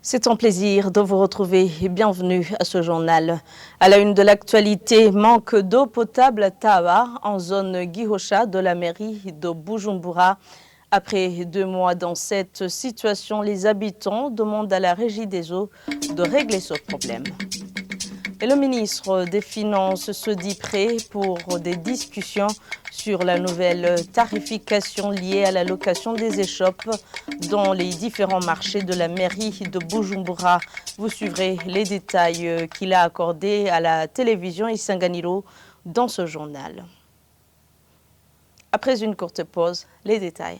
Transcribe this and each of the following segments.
C'est un plaisir de vous retrouver et bienvenue à ce journal. À la une de l'actualité, manque d'eau potable à Tawa, en zone Gihosha de la mairie de Bujumbura. Après 2 mois dans cette situation, les habitants demandent à la Régie des eaux de régler ce problème. Et le ministre des Finances se dit prêt pour des discussions sur la nouvelle tarification liée à la location des échoppes dans les différents marchés de la mairie de Bujumbura. Vous suivrez les détails qu'il a accordés à la télévision Isanganiro dans ce journal. Après une courte pause, les détails.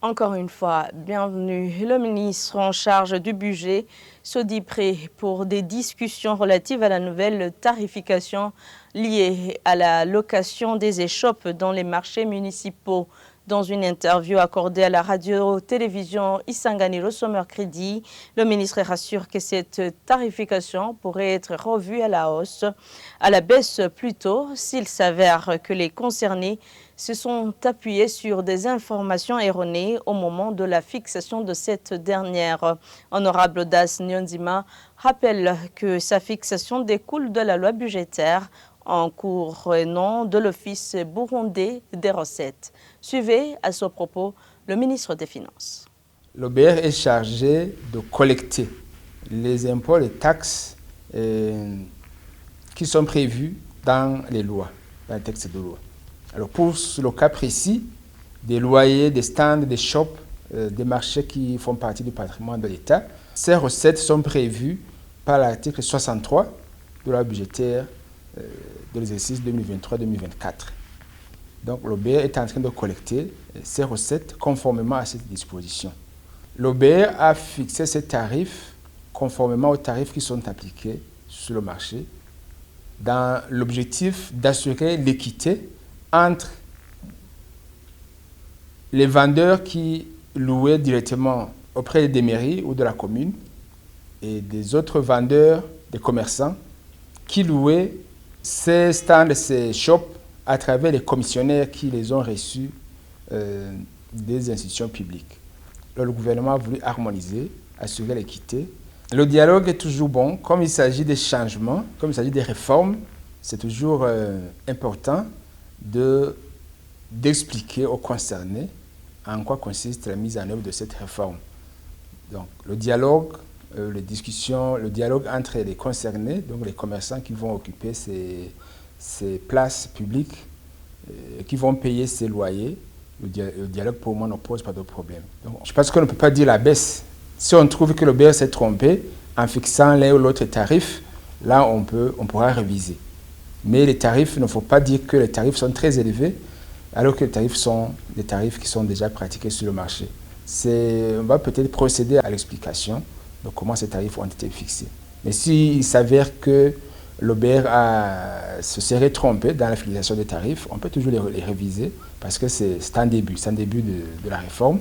Encore une fois, bienvenue. Le ministre en charge du budget se dit prêt pour des discussions relatives à la nouvelle tarification liée à la location des échoppes dans les marchés municipaux. Dans une interview accordée à la radio-télévision Isanganiro ce mercredi, le ministre rassure que cette tarification pourrait être revue à la hausse, à la baisse plutôt, s'il s'avère que les concernés se sont appuyés sur des informations erronées au moment de la fixation de cette dernière. Honorable Das Nyonzima rappelle que sa fixation découle de la loi budgétaire en cours et non de l'Office burundais des recettes. Suivez à ce propos le ministre des Finances. L'OBR est chargé de collecter les impôts, les taxes qui sont prévus dans les lois, dans les textes de loi. Alors pour le cas précis, des loyers, des stands, des shops, des marchés qui font partie du patrimoine de l'État, ces recettes sont prévues par l'article 63 de la loi budgétaire de l'exercice 2023-2024. Donc l'OBR est en train de collecter ces recettes conformément à cette disposition. L'OBR a fixé ces tarifs conformément aux tarifs qui sont appliqués sur le marché dans l'objectif d'assurer l'équité entre les vendeurs qui louaient directement auprès des mairies ou de la commune et des autres vendeurs, des commerçants qui louaient ces stands, ces shops à travers les commissionnaires qui les ont reçus des institutions publiques. Alors, le gouvernement a voulu harmoniser, assurer l'équité. Le dialogue est toujours bon. Comme il s'agit des changements, comme il s'agit des réformes, c'est toujours important d'expliquer aux concernés en quoi consiste la mise en œuvre de cette réforme. Donc, le dialogue, les discussions, le dialogue entre les concernés, donc les commerçants qui vont occuper ces places publiques, qui vont payer ces loyers, le dialogue pour moi ne pose pas de problème. Donc, je pense qu'on ne peut pas dire la baisse. Si on trouve que le BR s'est trompé en fixant l'un ou l'autre tarif, là on pourra réviser. Mais les tarifs, il ne faut pas dire que les tarifs sont très élevés, alors que les tarifs sont des tarifs qui sont déjà pratiqués sur le marché. On va peut-être procéder à l'explication de comment ces tarifs ont été fixés. Mais s'il s'avère que l'OBR se serait trompé dans la fixation des tarifs, on peut toujours les réviser parce que c'est un début de la réforme.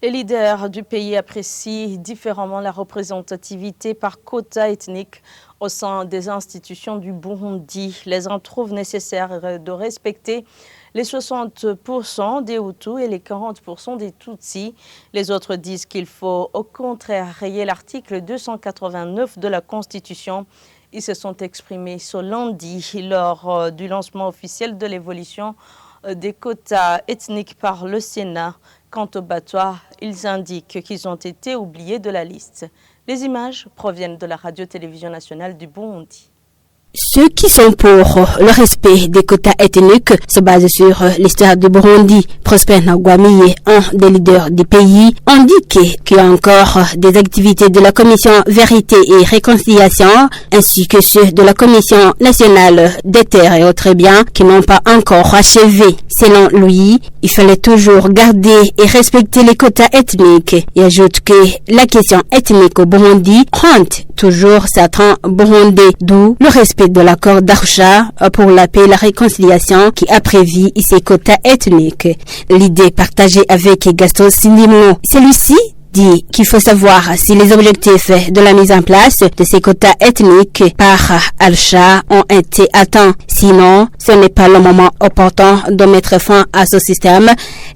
Les leaders du pays apprécient différemment la représentativité par quota ethnique au sein des institutions du Burundi. Les uns trouvent nécessaire de respecter les 60% des Hutus et les 40% des Tutsis. Les autres disent qu'il faut au contraire rayer l'article 289 de la Constitution. Ils se sont exprimés ce lundi lors du lancement officiel de l'évolution des quotas ethniques par le Sénat. Quant aux Batois, ils indiquent qu'ils ont été oubliés de la liste. Les images proviennent de la radio-télévision nationale du Burundi. Ceux qui sont pour le respect des quotas ethniques se basent sur l'histoire du Burundi. Prosper Ntagwamiye, un des leaders du pays, indique qu'il y a encore des activités de la Commission Vérité et Réconciliation ainsi que ceux de la Commission nationale des terres et autres biens qui n'ont pas encore achevé. Selon lui, il fallait toujours garder et respecter les quotas ethniques. Il ajoute que la question ethnique au Burundi hante toujours certains Burundais, d'où le respect de l'accord d'Arusha pour la paix et la réconciliation qui a prévu ces quotas ethniques. L'idée partagée avec Gaston Sindimo, celui-ci dit qu'il faut savoir si les objectifs de la mise en place de ces quotas ethniques par Al-Shah ont été atteints. Sinon, ce n'est pas le moment opportun de mettre fin à ce système,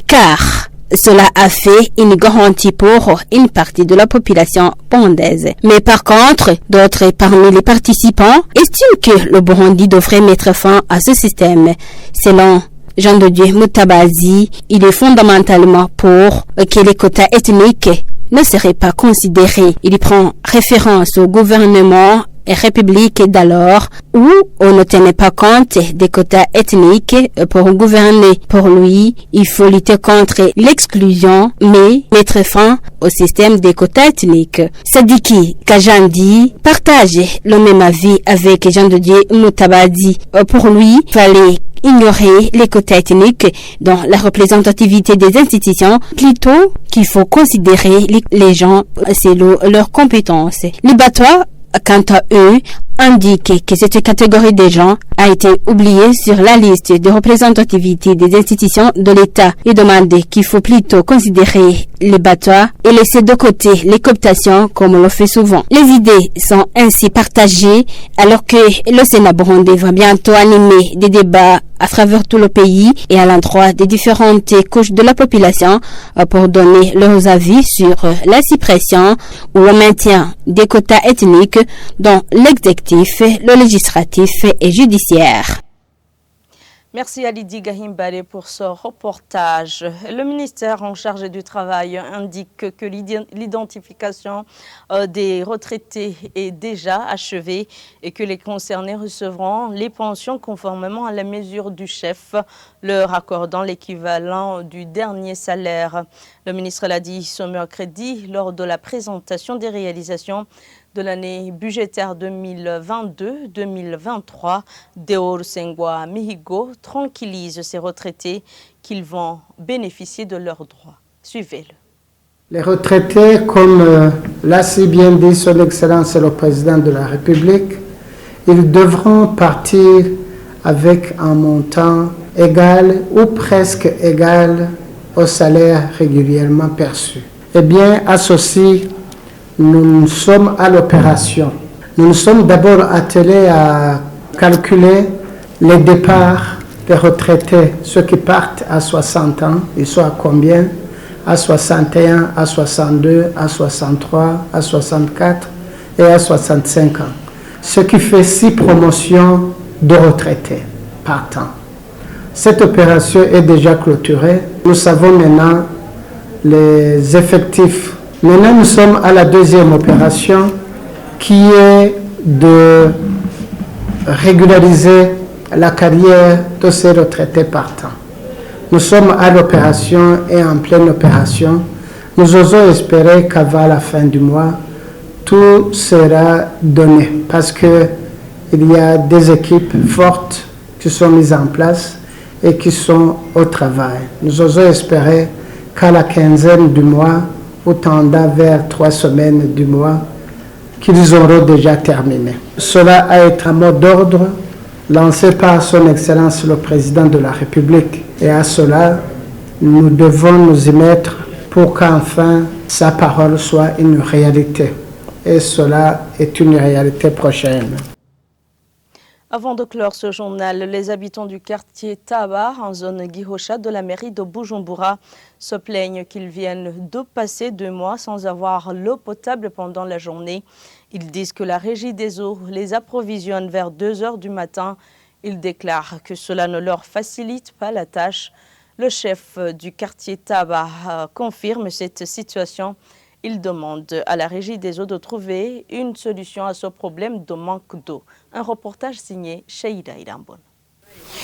car cela a fait une garantie pour une partie de la population burundaise. Mais par contre, d'autres parmi les participants estiment que le Burundi devrait mettre fin à ce système. Selon Jean de Dieu Mutabazi, il est fondamentalement pour que les quotas ethniques ne seraient pas considérés. Il prend référence au gouvernement et république d'alors où on ne tenait pas compte des quotas ethniques pour gouverner. Pour lui, il faut lutter contre l'exclusion mais mettre fin au système des quotas ethniques. Sadiki Kajandi partage le même avis avec Jean de Dieu Mutabazi. Pour lui, il fallait ignorer les quotas ethniques dans la représentativité des institutions, plutôt qu'il faut considérer les gens selon leurs compétences. Les Batois, quant à eux, indiquent que cette catégorie de gens a été oubliée sur la liste de représentativité des institutions de l'État. Ils demandent qu'il faut plutôt considérer les Batois et laisser de côté les cooptations comme on le fait souvent. Les idées sont ainsi partagées alors que le Sénat burundais va bientôt animer des débats à travers tout le pays et à l'endroit des différentes couches de la population pour donner leurs avis sur la suppression ou le maintien des quotas ethniques dans l'exécutif, le législatif et judiciaire. Merci à Lydie Gahimbale pour ce reportage. Le ministère en charge du travail indique que l'identification des retraités est déjà achevée et que les concernés recevront les pensions conformément à la mesure du chef, leur accordant l'équivalent du dernier salaire. Le ministre l'a dit ce mercredi lors de la présentation des réalisations de l'année budgétaire 2022-2023, Deor Sengwa Mihigo tranquillise ces retraités qu'ils vont bénéficier de leurs droits. Suivez-le. Les retraités, comme l'a si bien dit son Excellence le Président de la République, ils devront partir avec un montant égal ou presque égal au salaire régulièrement perçu. Eh bien, à ceci, nous sommes à l'opération. Nous nous sommes d'abord attelés à calculer les départs des retraités, ceux qui partent à 60 ans, ils sont à combien? À 61, à 62, à 63, à 64 et à 65 ans. Ce qui fait 6 promotions de retraités partant. Cette opération est déjà clôturée. Nous savons maintenant les effectifs. Maintenant, nous sommes à la deuxième opération qui est de régulariser la carrière de ces retraités partants. Nous sommes à l'opération et en pleine opération. Nous osons espérer qu'avant la fin du mois, tout sera donné parce qu'il y a des équipes fortes qui sont mises en place et qui sont au travail. Nous osons espérer qu'à la quinzaine du mois, ou tendant vers 3 semaines du mois, qu'ils auront déjà terminé. Cela a été un mot d'ordre lancé par son Excellence le Président de la République. Et à cela, nous devons nous y mettre pour qu'enfin sa parole soit une réalité. Et cela est une réalité prochaine. Avant de clore ce journal, les habitants du quartier Taba, en zone Gihosha de la mairie de Bujumbura, se plaignent qu'ils viennent de passer 2 mois sans avoir l'eau potable pendant la journée. Ils disent que la régie des eaux les approvisionne vers 2 heures du matin. Ils déclarent que cela ne leur facilite pas la tâche. Le chef du quartier Taba confirme cette situation. Il demande à la régie des eaux de trouver une solution à ce problème de manque d'eau. Un reportage signé Sheila Irambon.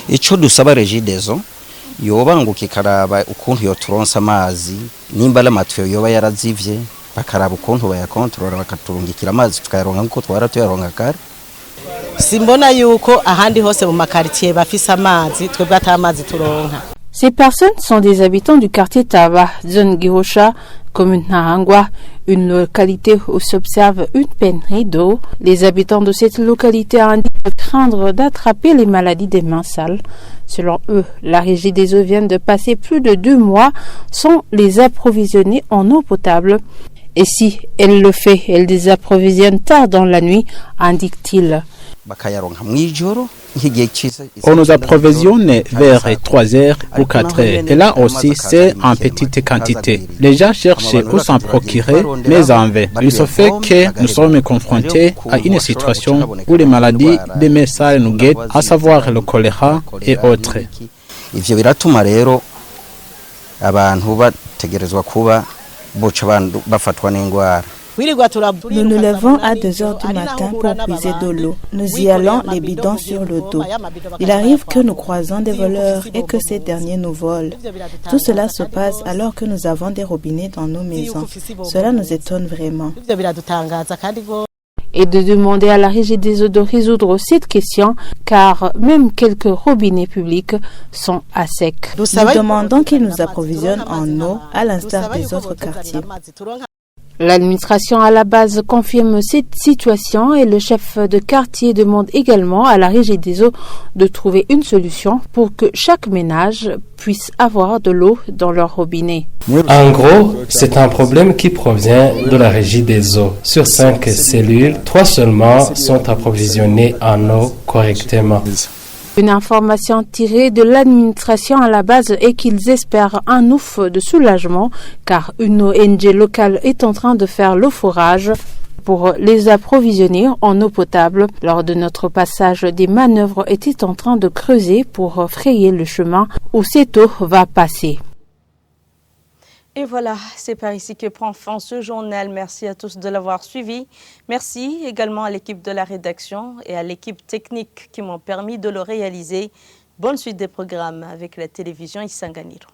Ico dusaba régie des eaux yobanguka ikaraba ukuntu yoturonsa amazi nimba lamatuyo yoba yarazivye bakaraba ukuntu bayakontrola bakaturungikira amazi tukayaronka nkuko twara tuyaronka kare. Simbona yuko ahandi hose mu makartier bafise amazi twebwe atamazi turonka. Ces personnes sont des habitants du quartier Taba, zone Gihosha, commune Nahangwa, une localité où s'observe une pénurie d'eau. Les habitants de cette localité indiquent craindre d'attraper les maladies des mains sales Selon eux, la régie des eaux vient de passer plus de 2 mois sans les approvisionner en eau potable. Et si elle le fait, elle les approvisionne tard dans la nuit, indique-t-il. On nous approvisionne vers 3h ou 4h. Et là aussi, c'est en petite quantité. Les gens cherchent où s'en procurer, mais en vain. Il se fait que nous sommes confrontés à une situation où les maladies des messages nous guettent, à savoir le choléra et autres. Nous nous levons à 2 heures du matin pour puiser de l'eau. Nous y allons les bidons sur le dos. Il arrive que nous croisons des voleurs et que ces derniers nous volent. Tout cela se passe alors que nous avons des robinets dans nos maisons. Cela nous étonne vraiment. Et de demander à la régie des eaux de résoudre cette question, car même quelques robinets publics sont à sec. Nous demandons qu'ils nous approvisionnent en eau à l'instar des autres quartiers. L'administration à la base confirme cette situation et le chef de quartier demande également à la régie des eaux de trouver une solution pour que chaque ménage puisse avoir de l'eau dans leur robinet. En gros, c'est un problème qui provient de la régie des eaux. Sur 5 cellules, 3 seulement sont approvisionnées en eau correctement. Une information tirée de l'administration à la base est qu'ils espèrent un ouf de soulagement car une ONG locale est en train de faire le forage pour les approvisionner en eau potable. Lors de notre passage, des manœuvres étaient en train de creuser pour frayer le chemin où cette eau va passer. Et voilà, c'est par ici que prend fin ce journal. Merci à tous de l'avoir suivi. Merci également à l'équipe de la rédaction et à l'équipe technique qui m'ont permis de le réaliser. Bonne suite des programmes avec la télévision Isanganiro.